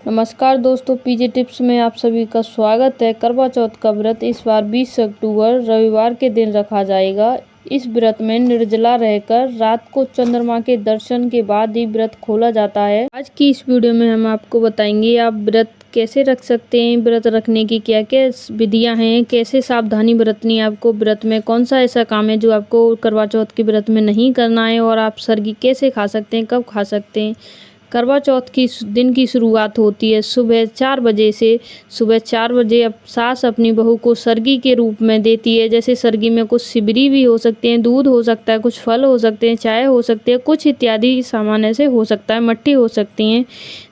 नमस्कार दोस्तों, पीजे टिप्स में आप सभी का स्वागत है। करवा चौथ का व्रत इस बार 20 अक्टूबर रविवार के दिन रखा जाएगा। इस व्रत में निर्जला रहकर रात को चंद्रमा के दर्शन के बाद ही व्रत खोला जाता है। आज की इस वीडियो में हम आपको बताएंगे आप व्रत कैसे रख सकते हैं, व्रत रखने की क्या क्या विधियां हैं, कैसे सावधानी बरतनी है आपको व्रत में, कौन सा ऐसा काम है जो आपको करवा चौथ के व्रत में नहीं करना है, और आप सरगी कैसे खा सकते हैं, कब खा सकते हैं। करवा चौथ की दिन की शुरुआत होती है सुबह 4 बजे से। सुबह 4 बजे अब सास अपनी बहू को सरगी के रूप में देती है। जैसे सरगी में कुछ सिबरी भी हो सकते हैं, दूध हो सकता है, कुछ फल हो सकते हैं, चाय हो सकती है, कुछ इत्यादि सामान ऐसे हो सकता है, मट्टी हो सकती हैं।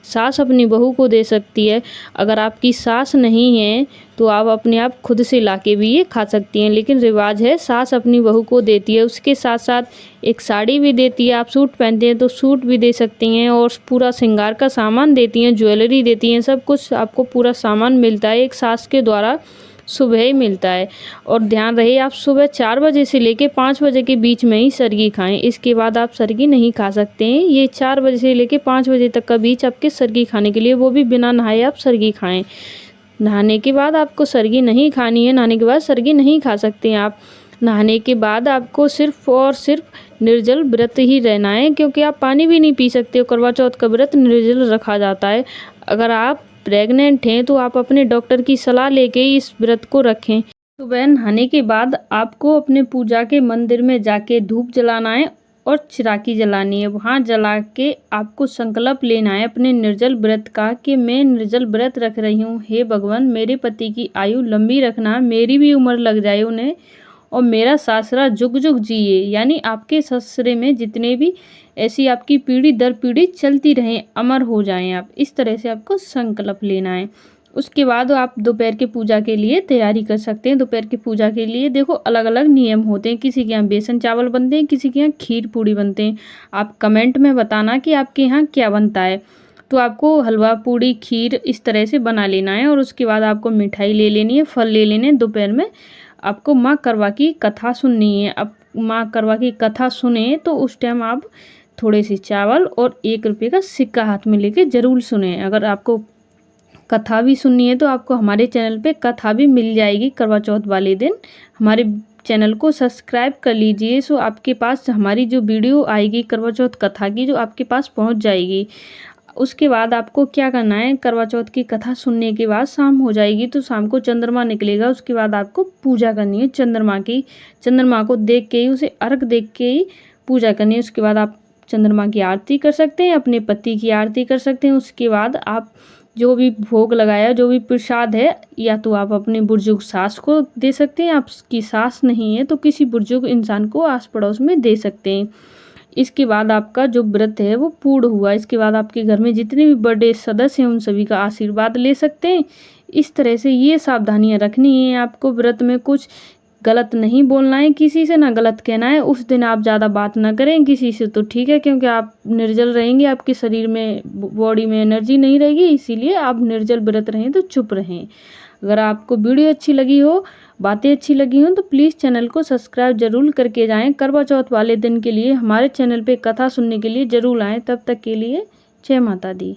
सास अपनी बहू को दे सकती है। अगर आपकी सास नहीं है तो आप अपने आप खुद से लाके भी ये खा सकती हैं, लेकिन रिवाज है सास अपनी बहू को देती है। उसके साथ साथ एक साड़ी भी देती है। आप सूट पहनते हैं तो सूट भी दे सकती हैं, और पूरा श्रृंगार का सामान देती हैं, ज्वेलरी देती हैं, सब कुछ आपको पूरा सामान मिलता है एक सास के द्वारा सुबह ही मिलता है। और ध्यान रहे आप सुबह 4 बजे से लेके 5 बजे के बीच में ही सरगी खाएं। इसके बाद आप सरगी नहीं खा सकते हैं। ये 4 बजे से लेके 5 बजे तक का बीच आपके सरगी खाने के लिए, वो भी बिना नहाए आप सरगी खाएं। नहाने के बाद आपको सरगी नहीं खानी है, नहाने के बाद सरगी नहीं खा सकते हैं आप। नहाने के बाद आपको सिर्फ और सिर्फ निर्जल व्रत ही रहना है, क्योंकि आप पानी भी नहीं पी सकते हो। करवा चौथ का व्रत निर्जल रखा जाता है। अगर आप प्रेग्नेंट हैं तो आप अपने डॉक्टर की सलाह लेके इस व्रत को रखें। सुबह नहाने के बाद आपको अपने पूजा के मंदिर में जाके धूप जलाना है और चिरागी जलानी है। वहाँ जला के आपको संकल्प लेना है अपने निर्जल व्रत का कि मैं निर्जल व्रत रख रही हूँ। हे भगवान, मेरे पति की आयु लंबी रखना, मेरी भी उम्र लग जाए उन्हें, और मेरा सासरा जुग जुग जिए। यानी आपके ससुरे में जितने भी ऐसी आपकी पीढ़ी दर पीढ़ी चलती रहें, अमर हो जाएं आप। इस तरह से आपको संकल्प लेना है। उसके बाद आप दोपहर के पूजा के लिए तैयारी कर सकते हैं। दोपहर की पूजा के लिए देखो अलग अलग नियम होते हैं। किसी के यहाँ बेसन चावल बनते हैं, किसी के यहाँ खीर पूड़ी बनते हैं। आप कमेंट में बताना कि आपके यहाँ क्या बनता है। तो आपको हलवा पूड़ी खीर इस तरह से बना लेना है, और उसके बाद आपको मिठाई ले लेनी है, फल ले लेने हैं। दोपहर में आपको माँ करवा की कथा सुननी है। अब माँ करवा की कथा सुने तो उस टाइम आप थोड़े से चावल और 1 रुपये का सिक्का हाथ में लेके ज़रूर सुने। अगर आपको कथा भी सुननी है तो आपको हमारे चैनल पे कथा भी मिल जाएगी करवा चौथ वाले दिन। हमारे चैनल को सब्सक्राइब कर लीजिए, सो आपके पास हमारी जो वीडियो आएगी करवा चौथ कथा की, जो आपके पास पहुंच जाएगी। उसके बाद आपको क्या करना है, करवा चौथ की कथा सुनने के बाद शाम हो जाएगी तो शाम को चंद्रमा निकलेगा। उसके बाद आपको पूजा करनी है चंद्रमा की। चंद्रमा को देख के ही, उसे अर्घ देख के ही पूजा करनी है। उसके बाद आप चंद्रमा की आरती कर सकते हैं, अपने पति की आरती कर सकते हैं। उसके बाद आप जो भी भोग लगाया, जो भी प्रसाद है, या तो आप अपने बुजुर्ग सास को दे सकते हैं। आपकी सास नहीं है तो किसी बुजुर्ग इंसान को आस पड़ोस में दे सकते हैं। इसके बाद आपका जो व्रत है वो पूर्ण हुआ। इसके बाद आपके घर में जितने भी बड़े सदस्य हैं उन सभी का आशीर्वाद ले सकते हैं। इस तरह से ये सावधानियां रखनी है आपको। व्रत में कुछ गलत नहीं बोलना है, किसी से ना गलत कहना है। उस दिन आप ज़्यादा बात ना करें किसी से तो ठीक है, क्योंकि आप निर्जल रहेंगे, आपके शरीर में बॉडी में एनर्जी नहीं रहेगी, इसीलिए आप निर्जल व्रत रहें तो चुप रहें। अगर आपको वीडियो अच्छी लगी हो, बातें अच्छी लगी हों, तो प्लीज़ चैनल को सब्सक्राइब जरूर करके जाएं। करवा चौथ वाले दिन के लिए हमारे चैनल पे कथा सुनने के लिए ज़रूर आएँ। तब तक के लिए जय माता दी।